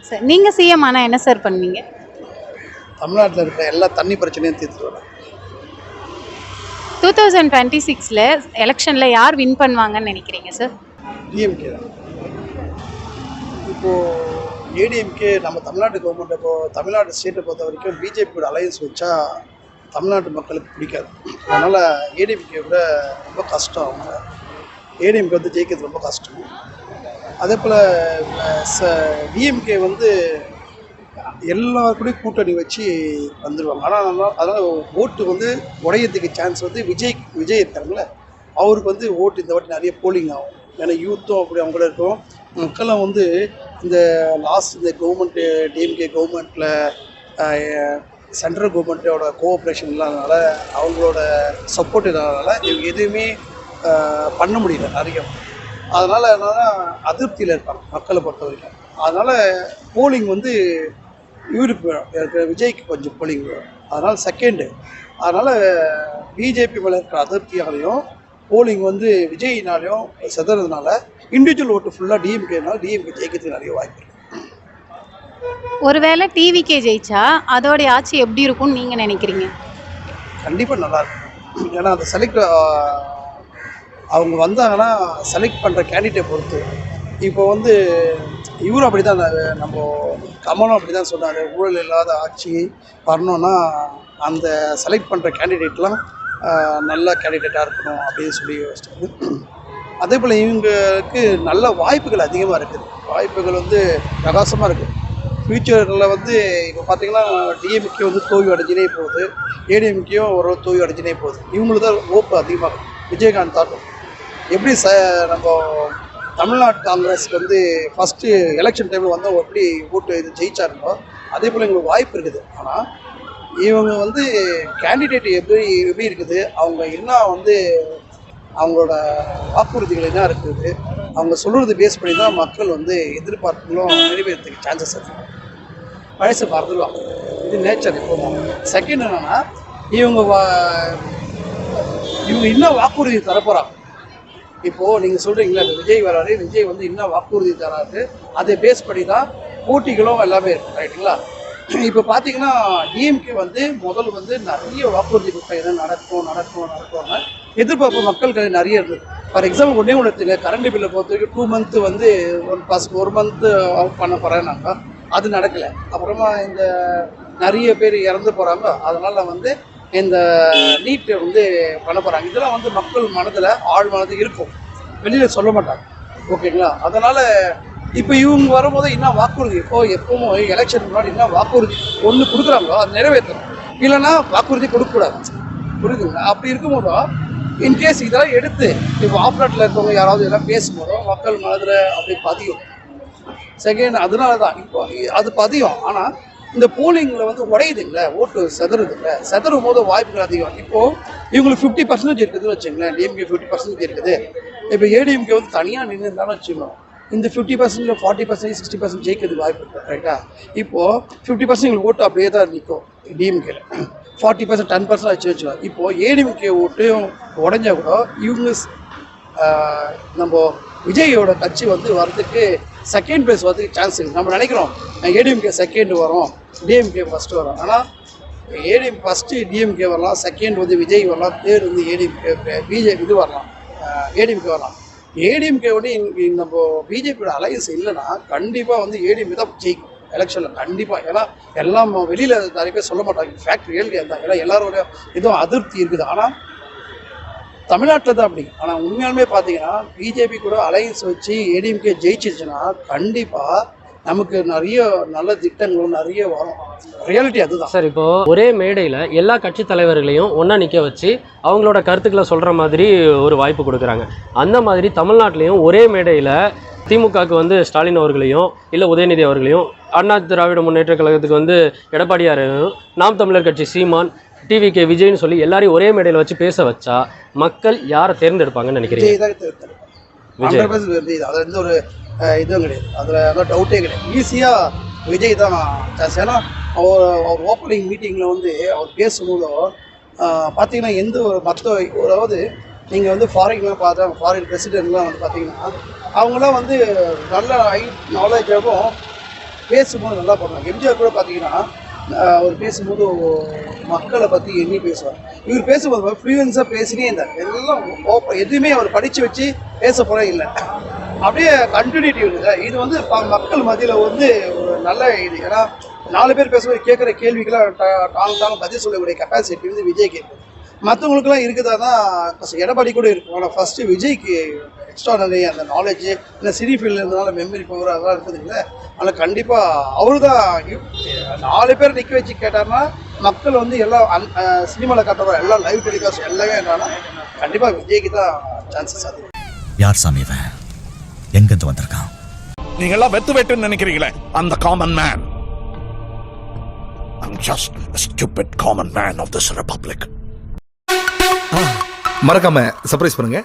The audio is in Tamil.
சார் நீங்கள் சிஎம் ஆனால் என்ன சார் பண்ணுவீங்க? தமிழ்நாட்டில் இருக்கிற எல்லா தண்ணி பிரச்சனையும் தீர்த்துருவேன். 2026ல் எலெக்ஷனில் யார் வின் பண்ணுவாங்கன்னு நினைக்கிறீங்க சார்? டிஎம்கே தான். இப்போது ஏடிஎம்கே நம்ம தமிழ்நாட்டு கவர்மெண்ட் தமிழ்நாடு ஸ்டேட்டை பொறுத்த வரைக்கும் பிஜேபியோட அலையன்ஸ் வச்சா தமிழ்நாட்டு மக்களுக்கு பிடிக்காது. அதனால் ஏடிஎம்கே விட ரொம்ப கஷ்டம். அவங்க ஏடிஎம்கே வந்து ஜெயிக்கிறது ரொம்ப கஷ்டம். அதே போல் டிஎம்கே வந்து எல்லாருக்கூடையும் கூட்டணி வச்சு வந்துடுவாங்க. ஆனால் அதனால் ஓட்டு வந்து உடையத்துக்கு சான்ஸ் வந்து விஜய் இருக்காங்களே, அவருக்கு வந்து ஓட்டு இந்த வாட்டி நிறைய போலிங் ஆகும். ஏன்னா யூத்தும் அப்படி அவங்க கூட இருக்கும். மக்களும் வந்து இந்த கவர்மெண்ட்டு டிஎம்கே கவர்மெண்ட்டில் சென்ட்ரல் கவர்மெண்ட்டோட கோஆப்ரேஷன் இல்லாதனால, அவங்களோட சப்போர்ட் இல்லாதனால இவங்க எதுவுமே பண்ண முடியல நிறைய. அதனால் என்னன்னா அதிருப்தியில் இருப்பாங்க மக்களை பொறுத்த வரைக்கும். அதனால் போலிங் வந்து இவருக்கு விஜய்க்கு கொஞ்சம் போலிங் வரும். அதனால் செகண்டு. அதனால் பிஜேபி மேலே இருக்கிற அதிருப்தியாலையும் போலிங் வந்து விஜய்னாலையும் செதறதுனால இண்டிவிஜுவல் ஓட்டு ஃபுல்லாக டிஎம்கேனால டிஎம்கே ஜெயிக்கிறதுக்கு நிறைய வாய்ப்பு இருக்குது. ஒருவேளை டிவிகே ஜெயிச்சா அதோடைய ஆட்சி எப்படி இருக்கும்னு நீங்கள் நினைக்கிறீங்க? கண்டிப்பாக நல்லாயிருக்கும். ஏன்னா அந்த அவங்க வந்தாங்கன்னா செலக்ட் பண்ணுற கேண்டிடேட்டை பொறுத்து. இப்போ வந்து இவரும் அப்படி தான், நம்ம கமலும் அப்படி தான் சொன்னார், ஊழல் இல்லாத ஆட்சி வரணும்னா அந்த செலக்ட் பண்ணுற கேண்டிடேட்லாம் நல்ல கேண்டிடேட்டாக இருக்கணும் அப்படின்னு சொல்லி யோசிச்சாரு. அதே போல் இவங்களுக்கு நல்ல வாய்ப்புகள் அதிகமாக இருக்குது. வாய்ப்புகள் வந்து பிரகாசமாக இருக்குது. ஃப்யூச்சரில் வந்து இப்போ பார்த்திங்கன்னா டிஎம்கே வந்து தோல்வி அடைஞ்சினே போகுது, ஏடிஎம்கேயும் ஒரு தோல்வி அடைஞ்சினே போகுது. இவங்களுக்கு தான் ஓப்பு அதிகமாக விஜயகாந்த் தாக்கம். எப்படி நம்ம தமிழ்நாடு காங்கிரஸ்க்கு வந்து ஃபஸ்ட்டு எலெக்ஷன் டைமில் வந்து எப்படி ஓட்டு இது ஜெயிச்சாருங்களோ அதே போல் எங்களுக்கு வாய்ப்பு இருக்குது. ஆனால் இவங்க வந்து கேண்டிடேட் எப்படி இருக்குது, அவங்க என்ன வந்து அவங்களோட வாக்குறுதிகள் என்ன இருக்குது, அவங்க சொல்கிறது பேஸ் பண்ணி தான் மக்கள் வந்து எதிர்பார்ப்புகளும் நிறைவேறதுக்கு சான்சஸ் இருக்குது. பழசு மறந்துடுவாங்க, இது நேச்சர். இப்போ செகண்ட் என்னென்னா இவங்க இன்னும் வாக்குறுதி தரப்போகிறாங்க. இப்போது நீங்கள் சொல்கிறீங்களா விஜய் வராரு, விஜய் வந்து இன்னும் வாக்குறுதி தராரு, அதை பேஸ் பண்ணி தான் போட்டிகளும் எல்லாமே இருக்குது, ரைட்டுங்களா? இப்போ பார்த்தீங்கன்னா டிஎம்கே வந்து முதல் வந்து நிறைய வாக்குறுதி கொடுத்தாங்க, நடக்கும்னு எதிர்பார்ப்பு மக்களுக்கு நிறைய இருக்குது. ஃபார் எக்ஸாம்பிள் ஒன்றே எடுத்துங்க, கரண்ட் பில்லை பொறுத்த வரைக்கும் 2 மந்த்து வந்து ஒரு மந்த்து அவுட் பண்ண போகிறேன்னாங்க, அது நடக்கலை. அப்புறமா இந்த நிறைய பேர் இறந்து போகிறாங்க, அதனால் வந்து இந்த நீட்டை வந்து பண்ண போகிறாங்க. இதெல்லாம் வந்து மக்கள் மனதில் ஆழ் மனதில் இருக்கும், வெளியில் சொல்ல மாட்டாங்க, ஓகேங்களா? அதனால் இப்போ இவங்க வரும்போது இன்னும் வாக்குறுதி, எப்பவும் எலெக்ஷன் முன்னாடி என்ன வாக்குறுதி ஒன்று கொடுக்குறாங்களோ அது நிறைவேற்றணும், இல்லைன்னா வாக்குறுதி கொடுக்கக்கூடாது, புரியுதுங்களா? அப்படி இருக்கும்போதோ இன்கேஸ் இதெல்லாம் எடுத்து இப்போ ஆப்ரேட்டில் இருக்கவங்க யாராவது எல்லாம் பேசும்போதோ மக்கள் மனதில் அப்படி பதியும். செகண்ட் அதனால தான் இப்போ அது பதியும். ஆனால் இந்த போலிங்கில் வந்து உடையுதுங்களே, ஓட்டு செதறும் போது வாய்ப்புகள் அதிகம். இப்போது இவங்களுக்கு 50% இருக்குதுன்னு வச்சுங்களேன், டிஎம்கே 50% இருக்குது. இப்போ ஏடிஎம்கே வந்து தனியாக நின்று இருந்தாலும் வச்சுக்கணும், இந்த 50%, 40%, 60% ஜெயிக்கிறதுக்கு வாய்ப்பு இருக்குது, ரைட்டா? இப்போது 50% எங்களுக்கு ஓட்டு அப்படியே தான் நிற்கும் டிஎம்கேல, 40%, 10% வச்சுக்கலாம். இப்போது ஏடிஎம்கே ஓட்டு உடஞ்சா கூட இவங்க நம்ம விஜயோட கட்சி வந்து வர்றதுக்கு செகண்ட் பிளேஸ் வரதுக்கு சான்ஸ் இருக்குது. நம்ம நினைக்கிறோம் ஏடிஎம்கே செகண்ட் வரும், டிஎம்கே ஃபஸ்ட்டு வரும். ஆனால் ஏடிஎம் ஃபஸ்ட்டு டிஎம்கே வரலாம், செகண்ட் வந்து விஜய் வரலாம், தேர்ட் வந்து பிஜேபி வரலாம், ஏடிஎம்கே வரலாம். ஏடிஎம்கே வந்து நம்ம பிஜேபியோட அலையன்ஸ் இல்லைன்னா கண்டிப்பாக வந்து ஏடிஎம்கே தான் ஜெயிக்கும் எலெக்ஷனில், கண்டிப்பாக. ஏன்னா எல்லாம் வெளியில் நிறைய பேர் சொல்ல மாட்டாங்க, ஃபேக்ட் ரியல்டி இருந்தால். ஏன்னா எல்லாரோட இதுவும் அதிருப்தி இருக்குது. ஆனால் தமிழ்நாட்டில் தான் அப்படி. ஆனால் உண்மையாலுமே பார்த்தீங்கன்னா பிஜேபி கூட அலையன்ஸ் வச்சு ஏடிஎம்கே ஜெயிச்சிருச்சுன்னா கண்டிப்பாக நமக்கு நிறைய நல்ல திட்டங்களும் நிறைய வரும். ரியாலிட்டி அதுதான் சார். இப்போ ஒரே மேடையில் எல்லா கட்சி தலைவர்களையும் ஒன்றா நிற்க வச்சு அவங்களோட கருத்துக்களை சொல்கிற மாதிரி ஒரு வாய்ப்பு கொடுக்குறாங்க. அந்த மாதிரி தமிழ்நாட்டிலையும் ஒரே மேடையில் திமுகவுக்கு வந்து ஸ்டாலின் அவர்களையும், இல்லை உதயநிதி அவர்களையும், அண்ணா திராவிட முன்னேற்ற கழகத்துக்கு வந்து எடப்பாடியாரையும், நாம் தமிழர் கட்சி சீமான், டிவிகே விஜய்னு சொல்லி எல்லாரையும் ஒரே மேடையில் வச்சு பேச வச்சா மக்கள் யாரை தேர்ந்தெடுப்பாங்கன்னு நினைக்கிறீங்க? விஜய். அது எந்த ஒரு இதுவும் கிடையாது, அதில் டவுட்டே கிடையாது. ஈஸியாக விஜய் தான் சான்ஸ். ஏன்னா அவர் ஓப்பனிங் மீட்டிங்கில் வந்து அவர் பேசும்போதோ பார்த்தீங்கன்னா எந்த ஒரு அதாவது நீங்கள் வந்து ஃபாரின்லாம் பார்த்தா ஃபாரின் பிரசிடென்ட்லாம் வந்து பார்த்தீங்கன்னா அவங்களாம் வந்து நல்ல நாலேஜாகவும் பேசும்போது நல்லா பண்ணுவாங்க. எம்ஜிஆர் கூட பார்த்தீங்கன்னா அவர் பேசும்போது மக்களை பற்றி எண்ணி பேசுவார். இவர் பேசும்போது ஃப்ளூயன்ஸாக பேசினே இருந்தார். எல்லாம் எதுவுமே அவர் படித்து வச்சு பேச போகிறே இல்லை, அப்படியே கண்டினியூட்டி இருக்குது. இது வந்து மக்கள் மத்தியில் வந்து ஒரு நல்ல இது. ஏன்னா 4 பேர் பேசும்போது கேட்குற கேள்விக்கெல்லாம் டாங்க பதில் சொல்லக்கூடிய கெப்பாசிட்டி வந்து விஜய்க்கு இருக்குது. மற்றவங்களுக்குலாம் இருக்குதா தான் எடப்பாடி கூட இருக்கும். ஆனால் ஃபஸ்ட்டு விஜய்க்கு எக்ஸ்ட்ரா நிறைய அந்த நாலேஜு இல்லை சினி ஃபீல்டில் இருந்தனால மெமரி பவர் அதெல்லாம் இருக்குது இல்லை. அதனால் கண்டிப்பாக அவரு தான் 4 பேர் நிற்க வச்சு கேட்டார்னா மக்கள் வந்து எல்லாம் சினிமாவில் காட்டுற எல்லாம் லைவ் டெலிகாஸ்ட் எல்லாமே என்னன்னா கண்டிப்பாக விஜய்க்கு தான் சான்சஸ் அது. யார் சாமி இவன்? எங்கிருந்து வந்திருக்கான்? நீங்க எல்லாம் வெத்து வெட்டுன்னு நினைக்கிறீங்களே, அந்த common man. I'm just a stupid common man of this republic. மறக்காம சர்ப்ரைஸ் பண்ணுங்க.